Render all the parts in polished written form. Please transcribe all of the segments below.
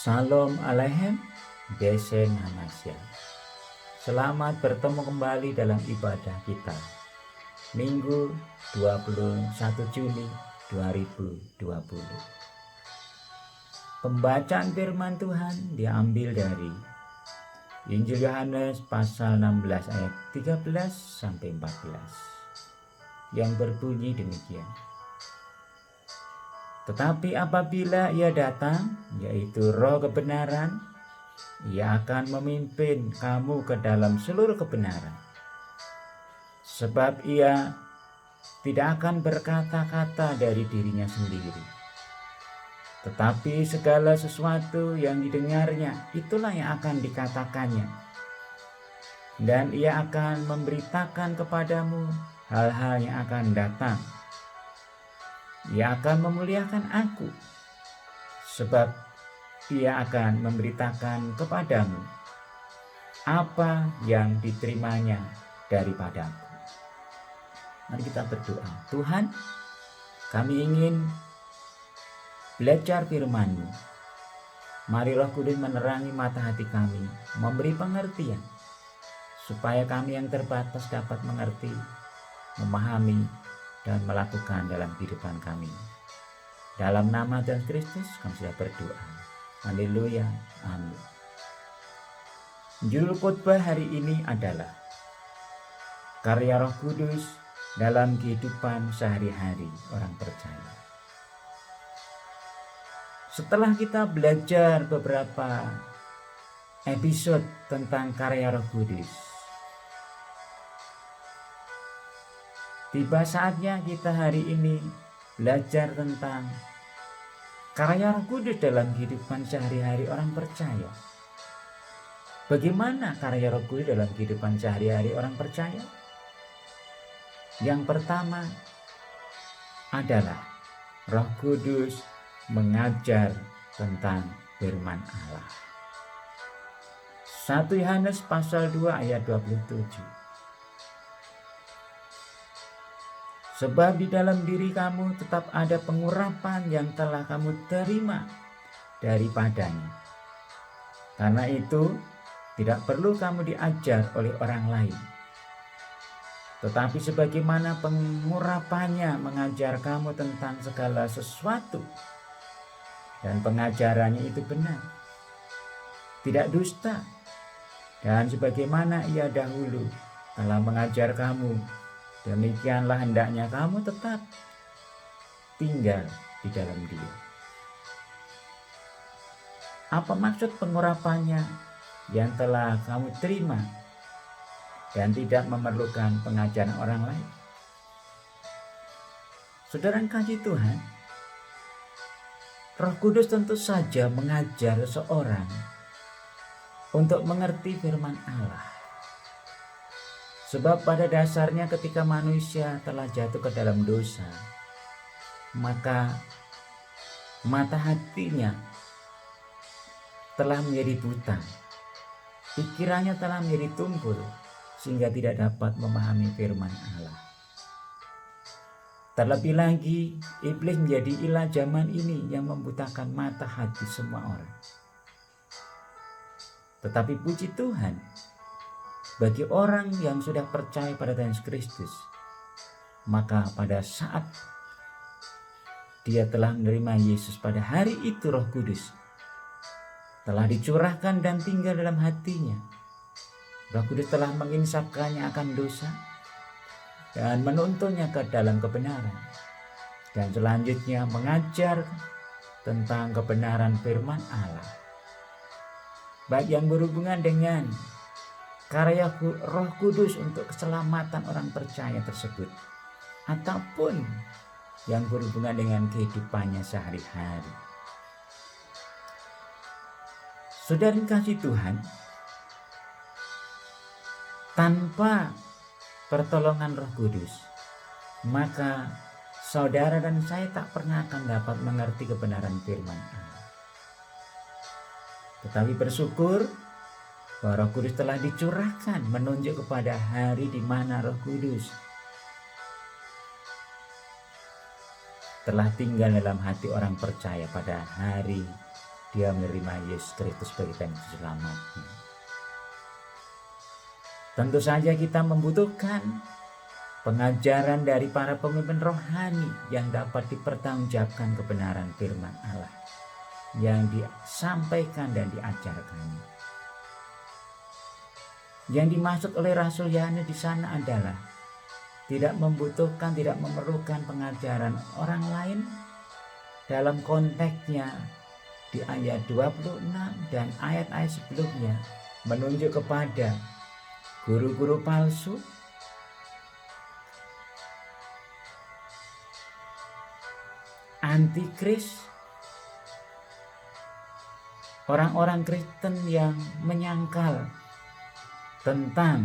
Shalom Aleichem, Besen Hamasya. Selamat bertemu kembali dalam ibadah kita Minggu 21 Juni 2020. Pembacaan firman Tuhan diambil dari Injil Yohanes pasal 16 ayat 13 sampai 14 yang berbunyi demikian. Tetapi apabila ia datang, yaitu Roh kebenaran, ia akan memimpin kamu ke dalam seluruh kebenaran. Sebab ia tidak akan berkata-kata dari dirinya sendiri, tetapi segala sesuatu yang didengarnya, itulah yang akan dikatakannya. Dan ia akan memberitakan kepadamu hal-hal yang akan datang. Ia akan memuliakan aku, sebab ia akan memberitakan kepadamu apa yang diterimanya daripadaku. Mari kita berdoa. Tuhan, kami ingin belajar firman-Mu. Mari Roh Kudus menerangi mata hati kami, memberi pengertian, supaya kami yang terbatas dapat mengerti, memahami, dan melakukan dalam kehidupan kami. Dalam nama Tuhan Kristus kami sudah berdoa. Haleluya. Amin. Judul khotbah hari ini adalah karya Roh Kudus dalam kehidupan sehari-hari orang percaya. Setelah kita belajar beberapa episode tentang karya Roh Kudus, tiba saatnya kita hari ini belajar tentang karya Roh Kudus dalam kehidupan sehari-hari orang percaya. Bagaimana karya Roh Kudus dalam kehidupan sehari-hari orang percaya? Yang pertama adalah Roh Kudus mengajar tentang firman Allah. 1 Yohanes pasal 2 ayat 27. Sebab di dalam diri kamu tetap ada pengurapan yang telah kamu terima daripadanya. Karena itu tidak perlu kamu diajar oleh orang lain. Tetapi sebagaimana pengurapannya mengajar kamu tentang segala sesuatu, dan pengajarannya itu benar, tidak dusta, dan sebagaimana ia dahulu telah mengajar kamu, demikianlah hendaknya kamu tetap tinggal di dalam Dia. Apa maksud pengurapannya yang telah kamu terima dan tidak memerlukan pengajaran orang lain? Saudara kasih Tuhan, Roh Kudus tentu saja mengajar seseorang untuk mengerti firman Allah. Sebab pada dasarnya ketika manusia telah jatuh ke dalam dosa, maka mata hatinya telah menjadi buta, pikirannya telah menjadi tumpul, sehingga tidak dapat memahami firman Allah. Terlebih lagi, iblis menjadi ilah zaman ini yang membutakan mata hati semua orang. Tetapi puji Tuhan, bagi orang yang sudah percaya pada Tuhan Kristus, maka pada saat dia telah menerima Yesus, pada hari itu Roh Kudus telah dicurahkan dan tinggal dalam hatinya. Roh Kudus telah menginsapkannya akan dosa dan menuntunnya ke dalam kebenaran, dan selanjutnya mengajar tentang kebenaran firman Allah, baik yang berhubungan dengan karya Roh Kudus untuk keselamatan orang percaya tersebut, ataupun yang berhubungan dengan kehidupannya sehari-hari. Saudara kasih Tuhan, tanpa pertolongan Roh Kudus, maka saudara dan saya tak pernah akan dapat mengerti kebenaran firman Allah. Tetapi bersyukur bahwa Roh Kudus telah dicurahkan, menunjuk kepada hari di mana Roh Kudus telah tinggal dalam hati orang percaya pada hari dia menerima Yesus Kristus sebagai Tuhan selamatnya. Tentu saja kita membutuhkan pengajaran dari para pemimpin rohani yang dapat dipertanggungjawabkan kebenaran firman Allah yang disampaikan dan diajarkannya. Yang dimaksud oleh Rasul Yohanes di sana adalah tidak memerlukan pengajaran orang lain dalam konteksnya di ayat 26 dan ayat-ayat sebelumnya menunjuk kepada guru-guru palsu, antikris, orang-orang Kristen yang menyangkal tentang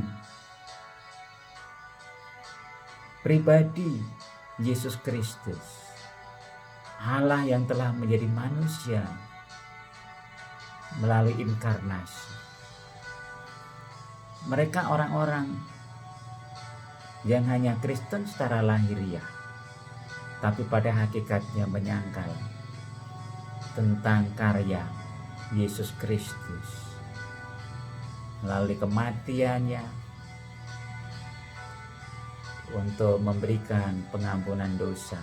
pribadi Yesus Kristus, Allah yang telah menjadi manusia melalui inkarnasi. Mereka orang-orang yang hanya Kristen secara lahiriah, tapi pada hakikatnya menyangkal tentang karya Yesus Kristus melalui kematiannya untuk memberikan pengampunan dosa,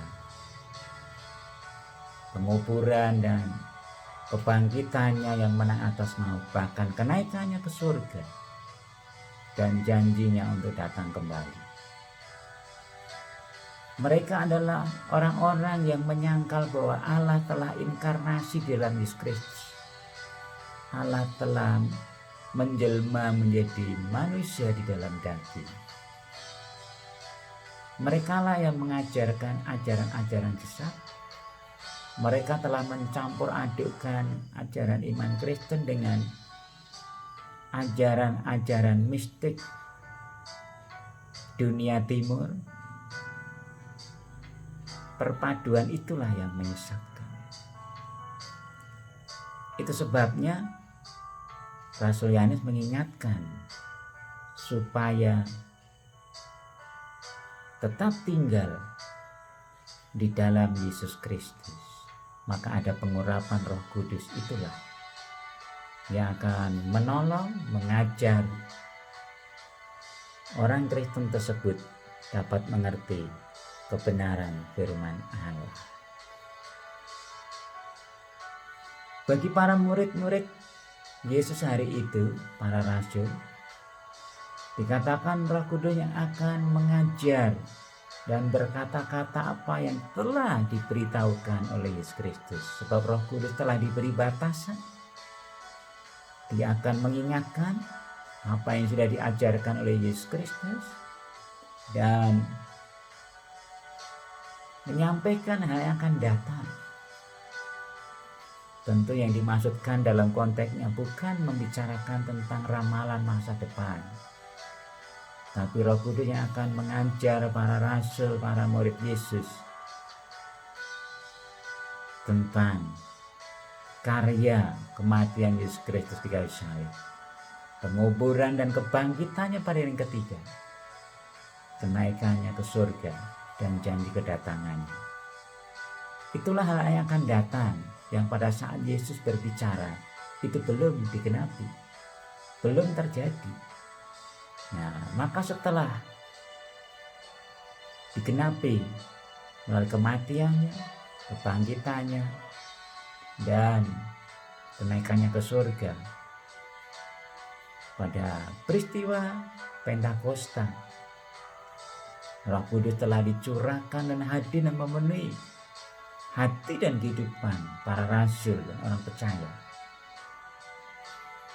penguburan dan kebangkitannya yang menang atas maut, bahkan kenaikannya ke surga dan janjinya untuk datang kembali. Mereka adalah orang-orang yang menyangkal bahwa Allah telah inkarnasi di dalam Yesus Kristus. Allah telah menjelma menjadi manusia di dalam daging. Mereka lah yang mengajarkan ajaran-ajaran sesat. Mereka telah mencampur adukkan ajaran iman Kristen dengan ajaran-ajaran mistik dunia timur. Perpaduan itulah yang menyesatkan. Itu sebabnya Rasul Yohanes mengingatkan supaya tetap tinggal di dalam Yesus Kristus. Maka ada pengurapan Roh Kudus, itulah yang akan menolong, mengajar orang Kristen tersebut dapat mengerti kebenaran firman Allah. Bagi para murid-murid Yesus hari itu, para rasul, dikatakan Roh Kudus yang akan mengajar dan berkata-kata apa yang telah diberitahukan oleh Yesus Kristus. Sebab Roh Kudus telah diberi batasan. Dia akan mengingatkan apa yang sudah diajarkan oleh Yesus Kristus dan menyampaikan hal yang akan datang. Tentu yang dimaksudkan dalam konteksnya bukan membicarakan tentang ramalan masa depan, tapi Roh Kudus yang akan mengajar para rasul, para murid Yesus tentang karya kematian Yesus Kristus di kayu salib, penguburan dan kebangkitannya pada hari ketiga, kenaikannya ke surga dan janji kedatangannya. Itulah hal yang akan datang, yang pada saat Yesus berbicara itu belum digenapi, belum terjadi. Nah, maka setelah digenapi melalui kematiannya, kebangkitannya, dan kenaikannya ke surga pada peristiwa Pentakosta, Roh Kudus telah dicurahkan dan hadir dan memenuhi hati dan kehidupan para rasul dan orang percaya.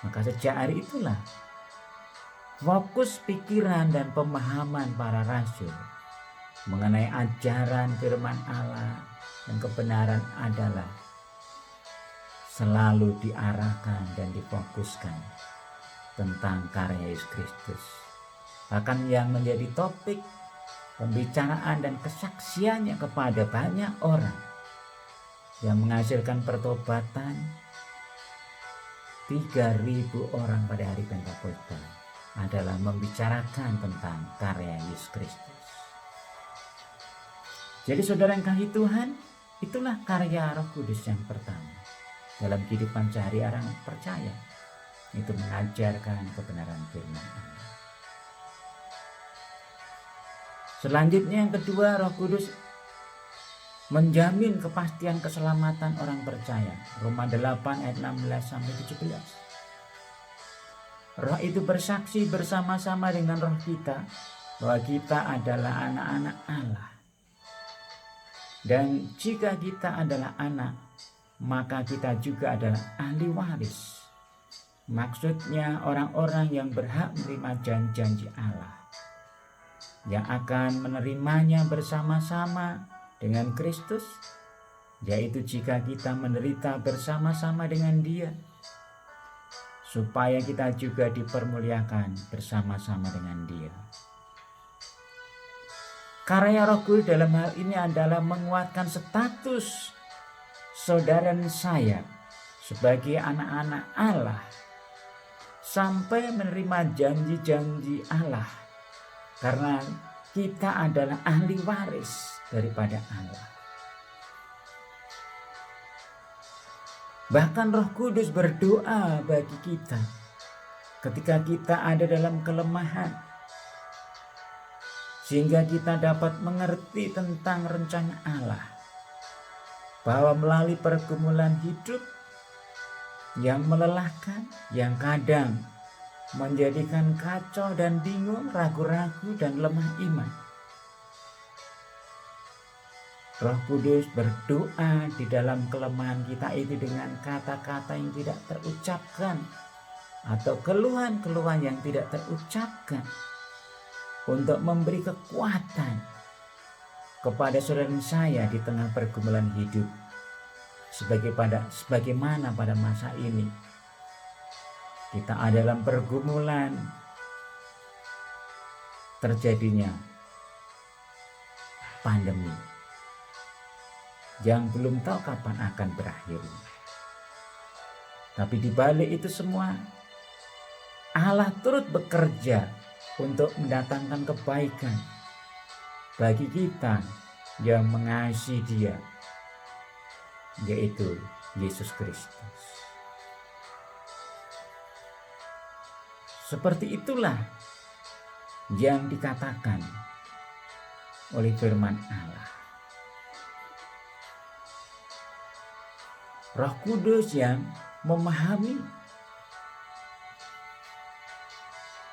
Maka sejak hari itulah fokus pikiran dan pemahaman para rasul mengenai ajaran firman Allah dan kebenaran adalah selalu diarahkan dan difokuskan tentang karya Yesus Kristus. Bahkan yang menjadi topik pembicaraan dan kesaksiannya kepada banyak orang yang menghasilkan pertobatan 3.000 orang pada hari Pentakosta adalah membicarakan tentang karya Yesus Kristus. Jadi saudara yang kasih Tuhan, itulah karya Roh Kudus yang pertama. dalam kehidupan sehari orang percaya, itu mengajarkan kebenaran firman Allah. Selanjutnya yang kedua, Roh Kudus menjamin kepastian keselamatan orang percaya. Roma 8 ayat 16 sampai 17. Roh itu bersaksi bersama-sama dengan roh kita bahwa kita adalah anak-anak Allah. Dan jika kita adalah anak, maka kita juga adalah ahli waris. Maksudnya orang-orang yang berhak menerima janji-janji Allah, yang akan menerimanya bersama-sama dengan Kristus, yaitu jika kita menderita bersama-sama dengan Dia, supaya kita juga dipermuliakan bersama-sama dengan Dia. Karya Roh Kudus dalam hal ini adalah menguatkan status saudara dan saya sebagai anak-anak Allah sampai menerima janji-janji Allah, karena kita adalah ahli waris daripada Allah. Bahkan Roh Kudus berdoa bagi kita ketika kita ada dalam kelemahan, sehingga kita dapat mengerti tentang rencana Allah, bahwa melalui pergumulan hidup yang melelahkan, yang kadang menjadikan kacau dan bingung, ragu-ragu dan lemah iman, Roh Kudus berdoa di dalam kelemahan kita itu dengan kata-kata yang tidak terucapkan atau keluhan-keluhan yang tidak terucapkan, untuk memberi kekuatan kepada saudara saya di tengah pergumulan hidup, sebagaimana pada masa ini kita ada dalam pergumulan terjadinya pandemi yang belum tahu kapan akan berakhir. Tapi di balik itu semua, Allah turut bekerja untuk mendatangkan kebaikan bagi kita yang mengasihi Dia, yaitu Yesus Kristus. Seperti itulah yang dikatakan oleh firman Allah. Roh Kudus yang memahami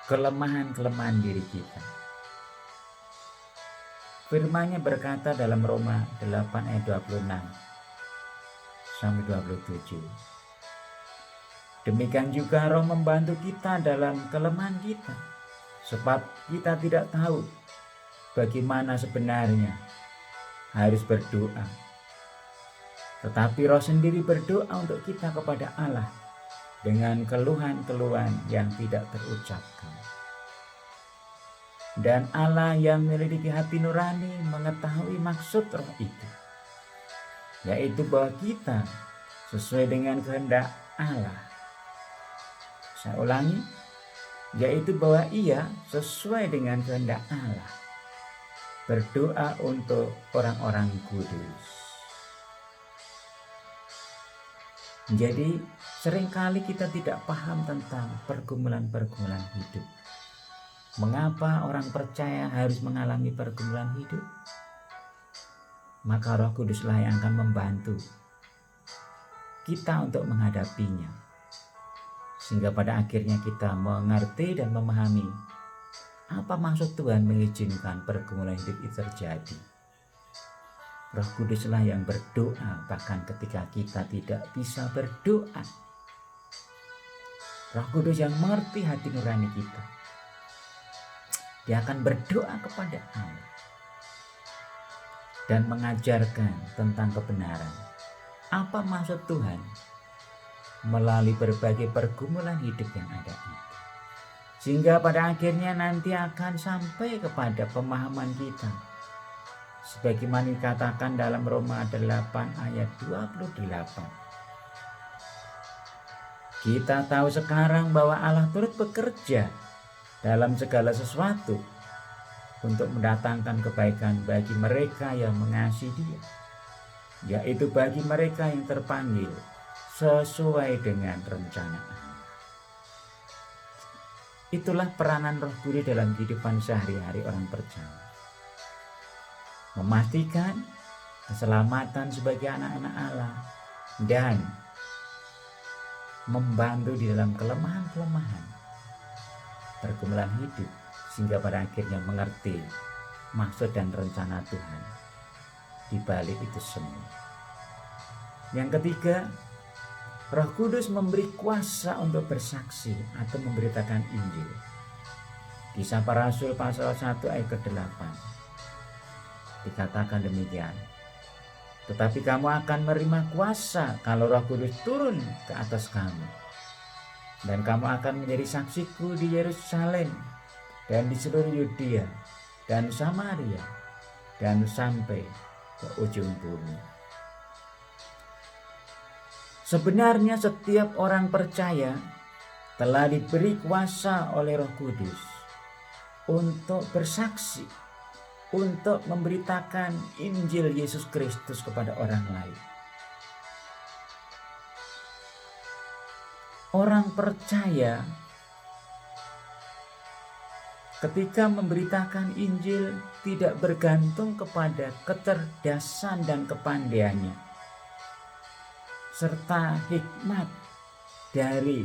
kelemahan-kelemahan diri kita. Firman-Nya berkata dalam Roma 8 ayat 26 sampai 27. Demikian juga Roh membantu kita dalam kelemahan kita, sebab kita tidak tahu bagaimana sebenarnya harus berdoa. Tetapi Roh sendiri berdoa untuk kita kepada Allah dengan keluhan-keluhan yang tidak terucapkan. Dan Allah yang menyelidiki hati nurani mengetahui maksud Roh itu, yaitu bahwa kita sesuai dengan kehendak Allah. Saya ulangi, yaitu bahwa Ia sesuai dengan kehendak Allah berdoa untuk orang-orang kudus. Jadi seringkali kita tidak paham tentang pergumulan-pergumulan hidup. Mengapa orang percaya harus mengalami pergumulan hidup? Maka Roh Kuduslah yang akan membantu kita untuk menghadapinya, sehingga pada akhirnya kita mengerti dan memahami apa maksud Tuhan mengizinkan pergumulan hidup itu terjadi. Roh Kuduslah yang berdoa bahkan ketika kita tidak bisa berdoa. Roh Kudus yang mengerti hati nurani kita, Dia akan berdoa kepada Allah dan mengajarkan tentang kebenaran. Apa maksud Tuhan melalui berbagai pergumulan hidup yang ada itu, sehingga pada akhirnya nanti akan sampai kepada pemahaman kita, sebagaimana dikatakan dalam Roma 8 ayat 28. Kita tahu sekarang bahwa Allah turut bekerja dalam segala sesuatu untuk mendatangkan kebaikan bagi mereka yang mengasihi Dia, yaitu bagi mereka yang terpanggil sesuai dengan rencana Allah. Itulah peranan Roh Kudus dalam kehidupan sehari-hari orang percaya. Memastikan keselamatan sebagai anak-anak Allah dan membantu di dalam kelemahan-kelemahan pergumulan hidup, sehingga pada akhirnya mengerti maksud dan rencana Tuhan di balik itu semua. Yang ketiga, Roh Kudus memberi kuasa untuk bersaksi atau memberitakan Injil. Kisah Para Rasul pasal 1 ayat ke-8 dikatakan demikian. Tetapi kamu akan menerima kuasa kalau Roh Kudus turun ke atas kamu. Dan kamu akan menjadi saksiku di Yerusalem dan di seluruh Yudea dan Samaria dan sampai ke ujung bumi. Sebenarnya setiap orang percaya telah diberi kuasa oleh Roh Kudus untuk bersaksi, untuk memberitakan Injil Yesus Kristus kepada orang lain. Orang percaya ketika memberitakan Injil tidak bergantung kepada kecerdasan dan kepandaiannya, serta hikmat dari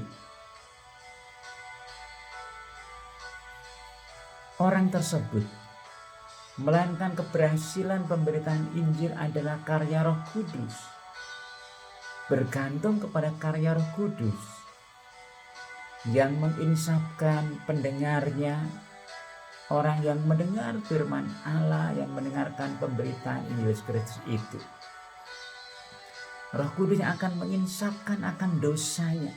orang tersebut, melainkan keberhasilan pemberitaan Injil adalah karya Roh Kudus, bergantung kepada karya Roh Kudus yang menginsafkan pendengarnya, orang yang mendengar firman Allah, yang mendengarkan pemberitaan Injil Kristus itu. Roh Kudus akan menginsafkan akan dosanya,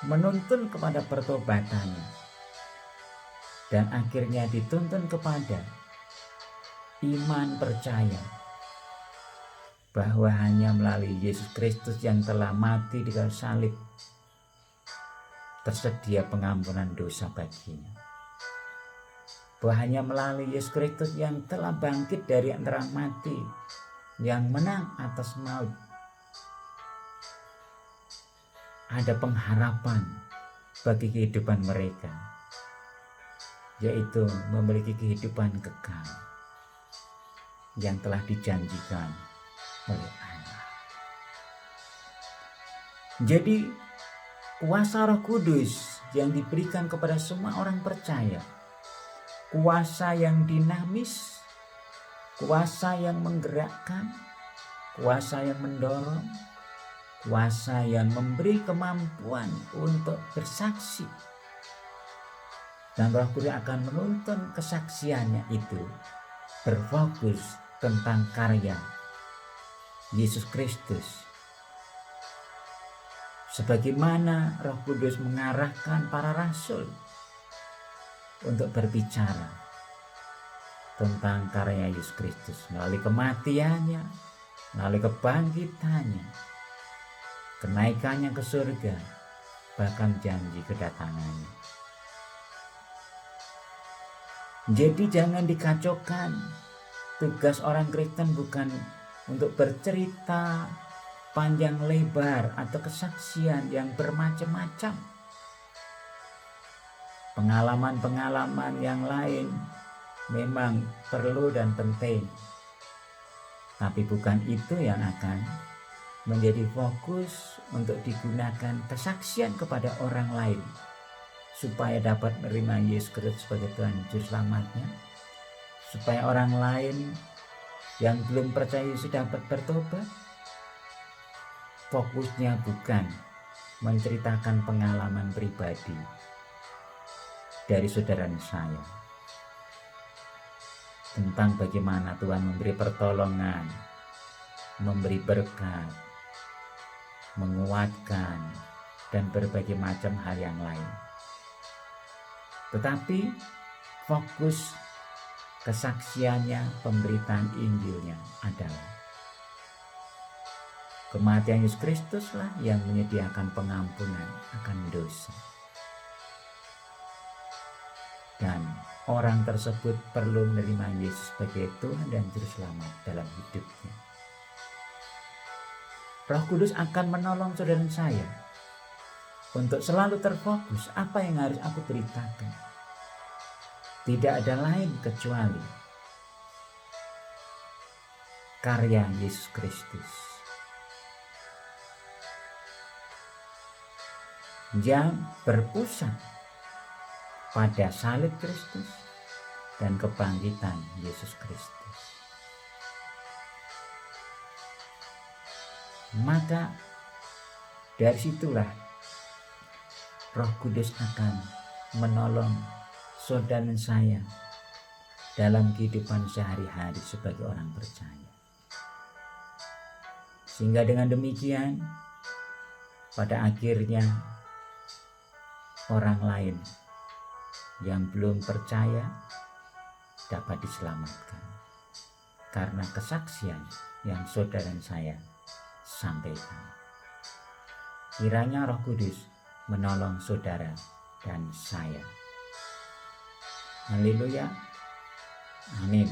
menuntun kepada pertobatannya, dan akhirnya dituntun kepada iman percaya bahwa hanya melalui Yesus Kristus yang telah mati di kayu salib tersedia pengampunan dosa baginya. Bahwa hanya melalui Yesus Kristus yang telah bangkit dari antara mati, yang menang atas maut, ada pengharapan bagi kehidupan mereka, yaitu memiliki kehidupan kekal yang telah dijanjikan oleh Allah. Jadi kuasa Roh Kudus yang diberikan kepada semua orang percaya, kuasa yang dinamis, kuasa yang menggerakkan, kuasa yang mendorong, kuasa yang memberi kemampuan untuk bersaksi. Dan Roh Kudus akan menuntun kesaksiannya itu berfokus tentang karya Yesus Kristus. Sebagaimana Roh Kudus mengarahkan para rasul untuk berbicara tentang karya Yesus Kristus melalui kematiannya, melalui kebangkitannya, kenaikannya ke surga, bahkan janji kedatangannya. Jadi jangan dikacaukan. Tugas orang Kristen bukan untuk bercerita panjang lebar atau kesaksian yang bermacam-macam. Pengalaman-pengalaman yang lain memang perlu dan penting, tapi bukan itu yang akan menjadi fokus untuk digunakan kesaksian kepada orang lain supaya dapat menerima Yesus Kristus sebagai Tuhan Juru Selamatnya, supaya orang lain yang belum percaya Yesus dapat bertobat. Fokusnya bukan menceritakan pengalaman pribadi dari saudara saya tentang bagaimana Tuhan memberi pertolongan, memberi berkat, menguatkan, dan berbagai macam hal yang lain. Tetapi fokus kesaksiannya, pemberitaan Injilnya adalah kematian Yesus Kristuslah yang menyediakan pengampunan akan dosa. Dan orang tersebut perlu menerima Yesus sebagai Tuhan dan Juru Selamat dalam hidupnya. Roh Kudus akan menolong saudara saya untuk selalu terfokus apa yang harus aku beritakan. Tidak ada lain kecuali karya Yesus Kristus yang berpusat pada salib Kristus dan kebangkitan Yesus Kristus. Maka dari situlah Roh Kudus akan menolong saudara saya dalam kehidupan sehari-hari sebagai orang percaya. Sehingga dengan demikian pada akhirnya orang lain yang belum percaya dapat diselamatkan karena kesaksian yang saudara saya sampaikan. Kiranya Roh Kudus menolong saudara dan saya. Haleluya. Amin.